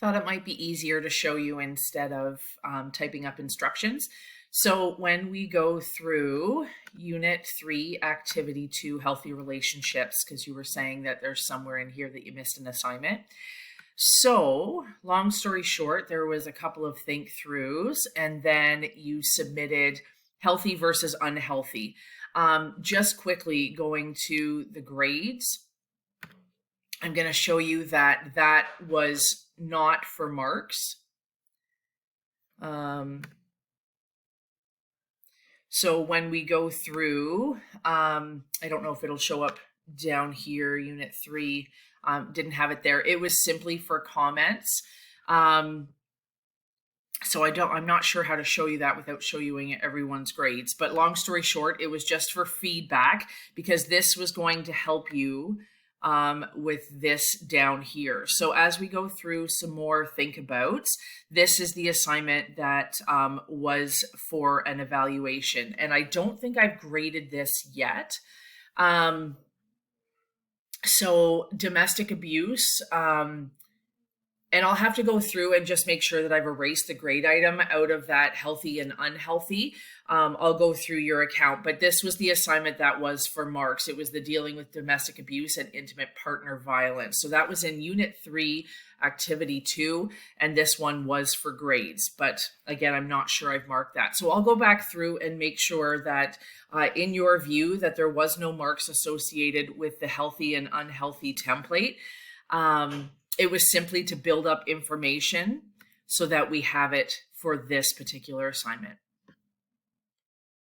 thought it might be easier to show you instead of typing up instructions. So when we go through Unit 3, Activity 2, Healthy Relationships, because you were saying that there's somewhere in here that you missed an assignment. So long story short, there was a couple of think throughs, and then you submitted healthy versus unhealthy. Just quickly going to the grades, I'm going to show you that that was not for marks. So when we go through, I don't know if it'll show up down here, Unit 3, didn't have it there. It was simply for comments. So I'm not sure how to show you that without showing everyone's grades. But long story short, it was just for feedback because this was going to help you with this down here. So as we go through some more think abouts, this is the assignment that was for an evaluation. And I don't think I've graded this yet. So domestic abuse, and I'll have to go through and just make sure that I've erased the grade item out of that healthy and unhealthy. I'll go through your account, but this was the assignment that was for marks. It was the dealing with domestic abuse and intimate partner violence. So that was in Unit 3, Activity 2, and this one was for grades. But again, I'm not sure I've marked that. So I'll go back through and make sure that in your view that there was no marks associated with the healthy and unhealthy template. It was simply to build up information so that we have it for this particular assignment.